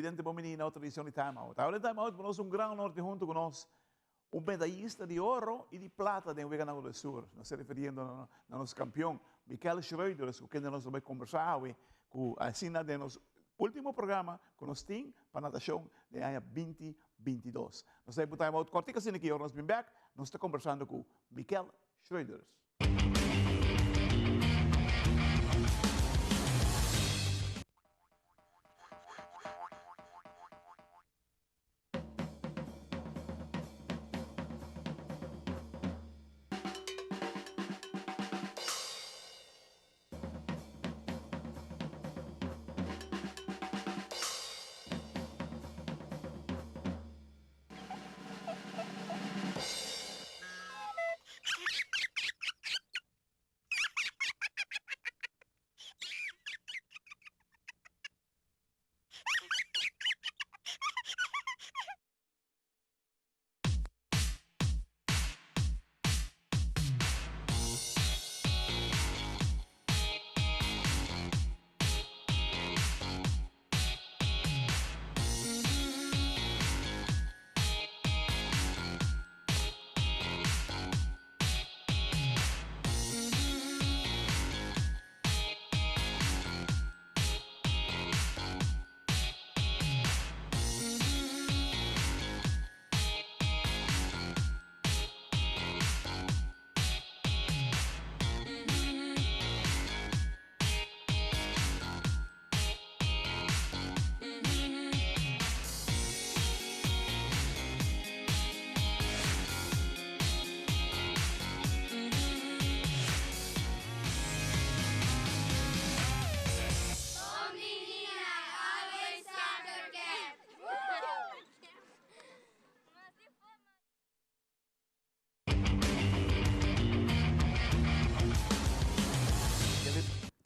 presidente Bomini na tradição de timeout. Agora timeout nós grande norte junto com nós medallista de ouro e de plata de Vega do Sul. Nós se referindo a nosso campeão, Michael Schroeder, com quem nós vamos conversar com assim de nosso último programa que nós temos para a natação de ano 2022. Nós temos timeout cortica, assim que nós vamos back, nós estamos conversando com Michael Schroeder.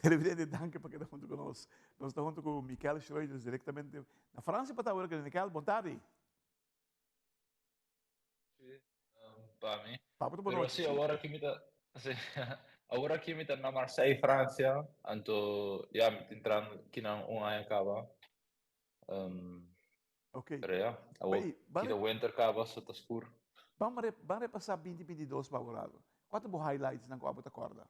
Televidente, danke para quedar junto conosco. Nós estamos junto com o Michael Schroeder, diretamente na França, para estar agora. Michael, boa tarde. Sì, para mim. Papo boa Pero noite. sì, ora che mi da, sì, ora che mi da na Marseille, Francia, anto, ja, mi entrando aqui na um ano acaba. Ok. Pero ja, Bem, aqui da winter acaba, só tá escuro. vamos repassar 2022 para agora. Quanto os highlights na qual você acorda?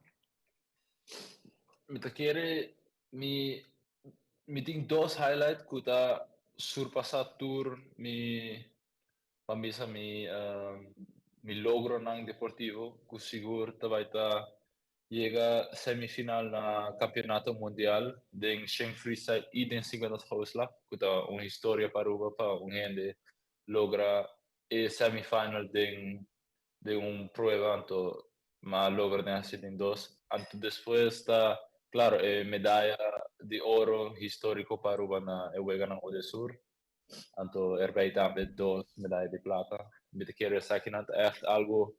Mi ta chiede, mi tem dois highlights que tá surpassar tour, pambisa mi logro nang deportivo, que seguro vai tá llega semifinal na campeonato mundial den Schenk Freestyle e den Singadas Hausla, que tá uma história para o para um gente logra e semifinal de prueba, anto ma logra de hacer en dos. Anto después está, claro, medalla de oro histórico para Urbana e Wegan o de Sur. Anto erbij también dos medallas de plata. Me te quiero decir que es algo,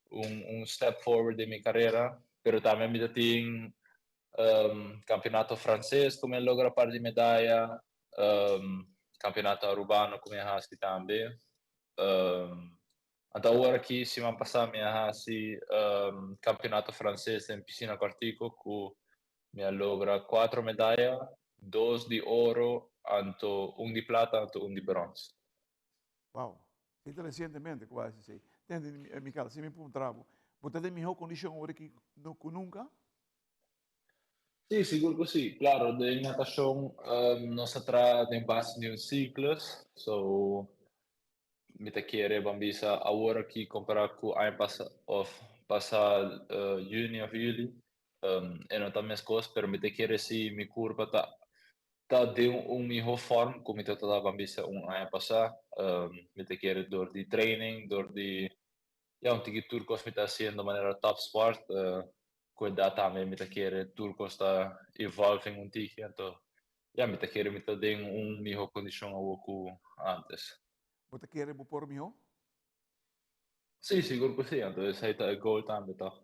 un step forward de mi carrera, pero también me tengo campeonato francés come logra par di medaglia, campeonato urbano come hasi también. Até agora aqui, semana passada, me hasi campeonato francês em piscina aquática, que me logra 4 medalhas, 2 de ouro, anto 1 de plata, anto 1 de bronze. Wow. Então, recentemente, quase sei. Entende, Michael, se me perguntava, você tem melhor condição agora que nunca? Sì, sicuro così. Claro, de natação nós atrás tem base de um ciclos, so me te quiere bambisa agora que comparar com ano passado, junho of juli, e não tá minhas coisas, pero me te quiere se mi curva tá de melhor forma como eu estava bambisa ano passado, me te quiere door de training, door de tiki turcos me tá sendo de maneira top sport, cuidar também me te quiere turcos tá evolving tiki, então me te quiere me tá de melhor condição ao que antes. Você quer por melhor? Sì, sicuro così, entonces ahí está el goal también, toch?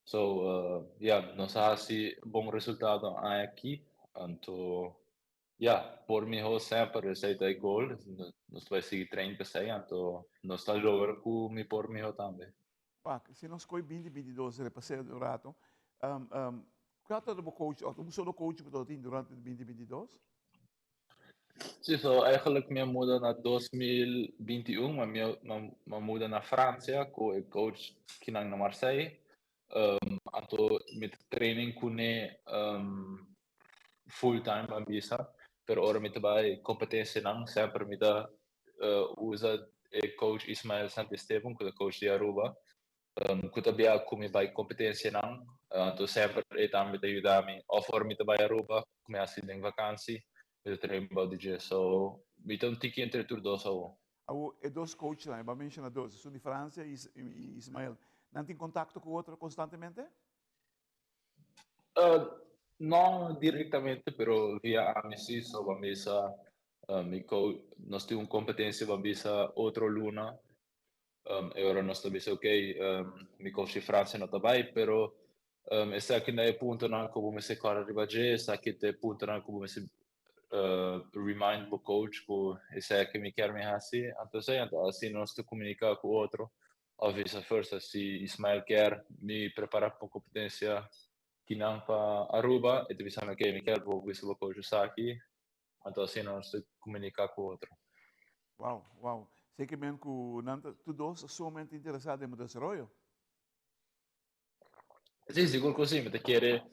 So, nos hace buen resultado aquí, entonces, por mi whole sempre es ahí está el goal, nos va a seguir 36, entonces, nos está lograr con mi por mi también. Se nós coi 2022, repassei o rato, qual é o coach, ou um solo coach que você tem durante 2022? Sim, so eigenlijk minha muda na 2021, mas muda na França, com o coach que na Marseille. Anto met training kune full time ambisa, pero ora mit bij competência não sempre mit usa o coach Ismael Santisteban, que é coach de Aruba. Que também come by competência não, então sempre ele também te ajuda a mim, ou for mit bij Aruba, come assim em vakantie, met trein bij DJ, so mit um tiki entre tur dos ou. E dois coaches lá, eu mencionar dois, são de França e Ismael. Não tem contato com o outro constantemente? Não diretamente, pero via amici, so bambisa, nós temos competência bambisa outro luna, e ora nós também ok, mi coach França não tá bem, pero essa aqui não é ponto não como se cara ribaje, essa aqui é ponto não como se remind o coach que essa aqui me quer me assim, então assim nós te comunicar com o outro, ou vice-versa, se Ismael quer me preparar para competência kinang pa Aruba, ito bisa na chemical, vou ver se vou coachar aqui, então assim nós te comunicar com o outro. Uau, uau. Sei que mesmo que tu dois somente interessados em desenvolvimento? Sì, sicuro così, mi chiede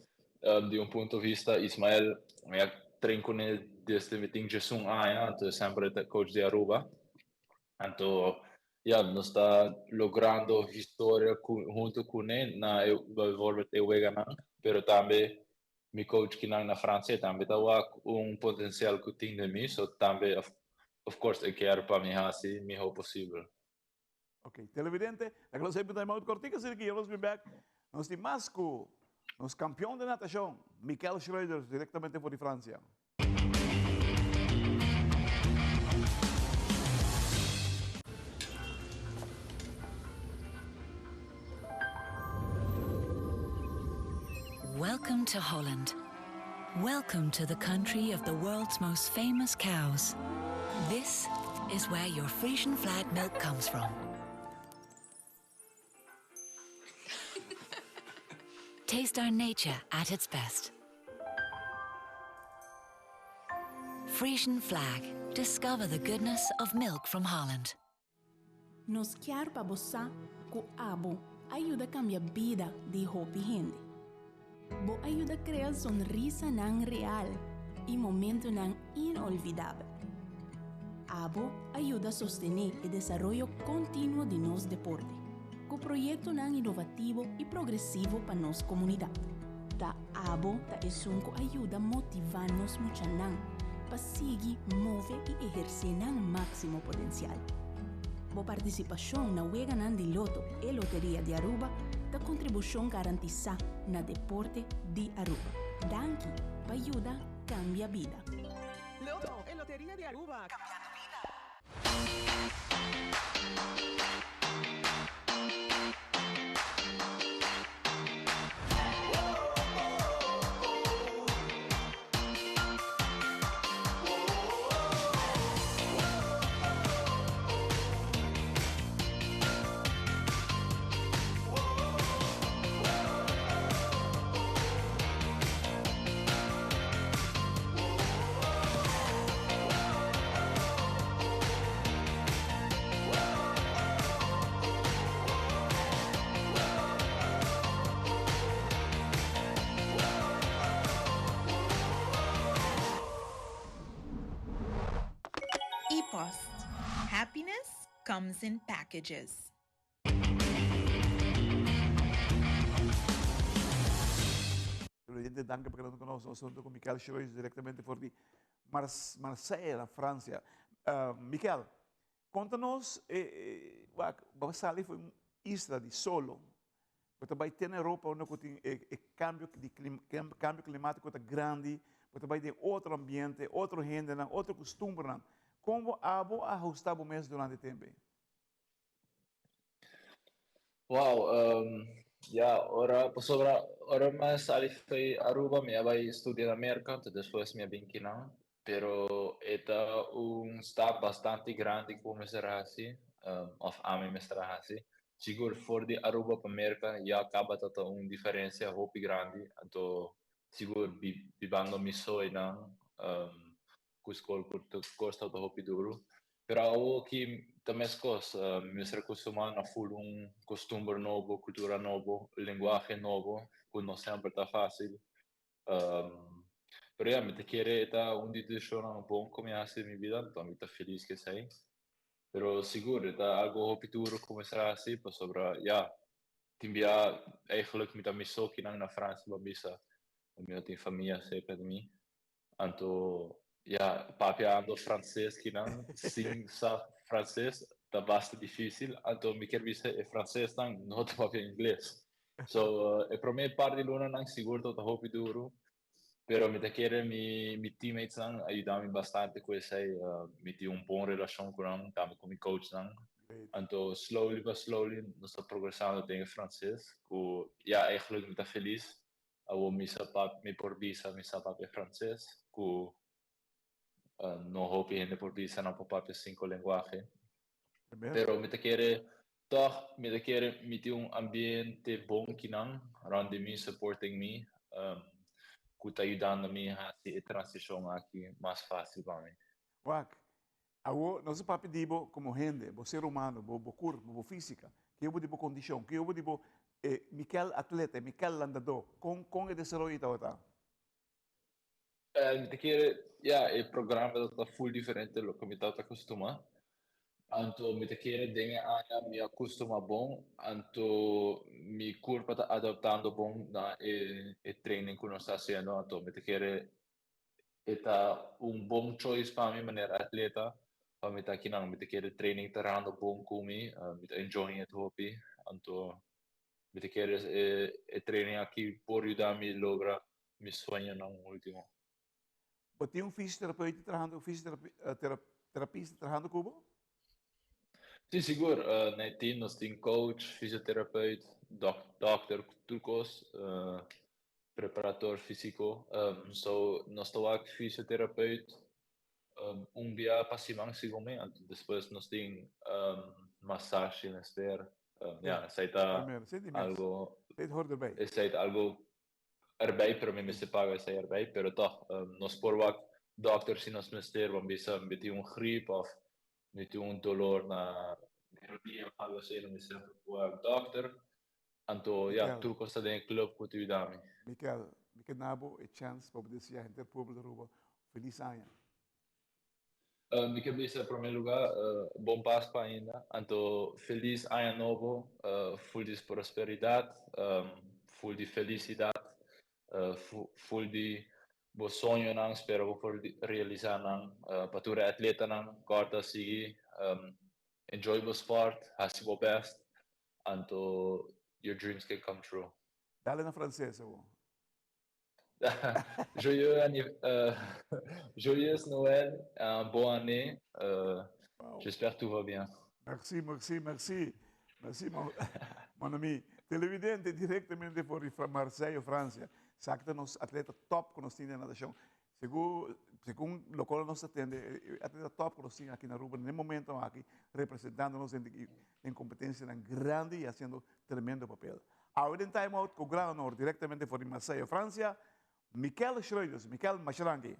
di un punto di vista Ismael, mi ha trincone di este meeting Jason Aya, anto sempre il coach di Aruba, anto ja, non sta logrando storia junto con ele na evolve e wegana, pero también mi coach que na Francia también tawa un potencial que tiene de mí, so también of course eu quero para mim assim, melhor possível. Ok, televidente, aquilo sempre tem muito cortico, assim que eu vou back. Nós temos Masco, nosso campeão de natação, Michael Schroeder, diretamente de França. Welcome to Holland. Welcome to the country of the world's most famous cows. This is where your Frisian flag milk comes from. Taste our nature at its best. Frisian flag. Discover the goodness of milk from Holland. Nos quer para você que abo ajuda a cambiar a vida de hopi gente. Bo ajuda a criar sonrisa nang real e momento nang inolvidável. Abo ajuda a sostener o desenvolvimento contínuo de nos deporte, com projeto nang inovativo e progressivo para nos comunidade. Ta Abo ta esunco ajuda a motivar nos mucha nang para seguir, mover e exercer nang máximo potencial. Bo participação na Wega Nan de Loto e Loteria de Aruba da contribuição garantida na deporte de Aruba. Danke, para ajudar cambia vida. Loto e Loteria de Aruba. Cambiando vida. ePost. Happiness comes in packages. Presidente, danke perché non conosco, sono con Michael Schroeder direttamente fuori Marseille, na França. Michael, conta-nos, Basali foi uma isla de solo, você vai ter na Europa onde tem cambio climático tá grande, você vai ter outro ambiente, outro gente, outro costume. Como abo ajustar o mês durante o tempo? Wow, ja, ora mais ali foi Aruba, me vai estudar na América, depois me vim aqui não, pero está step bastante grande como será assim, of a mim será assim. Seguro for de Aruba para América, já acaba tata diferença hopi grande, então seguro vivendo mi sonho não, escola gosta de hopi duro. Pero aqui também as coisas, me se acostumar a full costume novo, cultura novo, linguagem novo, que não sempre está fácil. Pero me te quiere estar dia bom começar minha vida, então me tá feliz que sei. Pero seguro, está algo hopi duro começar assim, para sobre, timbia eigenlijk met mijn zoon naar Frans, maar bisa, omdat in familie zeker niet. Anto, papi ando francês que não, sim, sa francês, tá bastante difícil. Anto, me quer dizer, é francês não, não tá papi inglês. So, é para mim parte de luna não seguro, tá hopi duro. Pero me te quiere mi teammates não ajudam bastante com isso aí, me tem boa relação com eles, também com meu coach não. Então, slowly but slowly, nós estamos progressando em francês. Eigenlijk me tá feliz. Eu me por visa, me sabe francês. Não hope ainda por visa, não por papel 5 linguagem. Pero me te quer me tem ambiente bom que não, around me, supporting me, que está ajudando me a transição aqui mais fácil para mim. Wak, nós papi dibo como gente, bo ser humano, bo corpo, bo física, que eu dibo condição, que eu dibo Miquel atleta, Miquel landador, com o desenvolvimento está. Me quer, o programa está full diferente do que me está acostumado. Anto me quer dinge me acostuma bom, anto mi corpo está adaptando bom na training que nós está fazendo, anto me quer está bom choice para mim maneira atleta. Me tá aqui não, me te quer training terreno bom comigo, me tá enjoying it hopi, então me te quer training aqui por ajudar-me a lograr meu sonho no último. Você tem fisioterapeuta trabalhando, fisioterapista trabalhando com você? Sim, seguro. Nós temos coach, fisioterapeuta, doctor, turcos, preparador físico. Nós estamos aqui fisioterapeuta. Dia passimang siguro depois nós temos massagem na espera. Aceita algo. Aceita algo erbij, para mim me se paga esse erbij, pero toch, nós por o doctor se nós mister, vamos bisa meter gripe of meter dolor na dia, algo assim, não me se o doctor. Anto, tudo costa dentro club que tu dá-me. Miquel nabo a chance para poder ser gente público da rua. Feliz ano. Me quero dizer, em primeiro lugar, bom Páscoa ainda. Então, feliz ano novo, full de prosperidade, full de felicidade, full de bom sonho, não espero por realizar, não. Para tu atleta, não, corta, seguir, enjoy o sport, have your best, então, your dreams can come true. Dale na francesa, Joyeux Noël, bonne année. J'espère que tout va bien. Merci, mon ami. Televidente diretamente fuori fra Marseille, França. Sakta nos atleta top que nós temos na nação. Segundo o qual nós atende, atleta top que nós temos aqui na Aruba, no momento aqui, representando-nos em competência grande e fazendo tremendo papel. Agora em time out com o Grão Norte, diretamente fuori Marseille, França. Miquel Schreuders, Miquel Masharangi.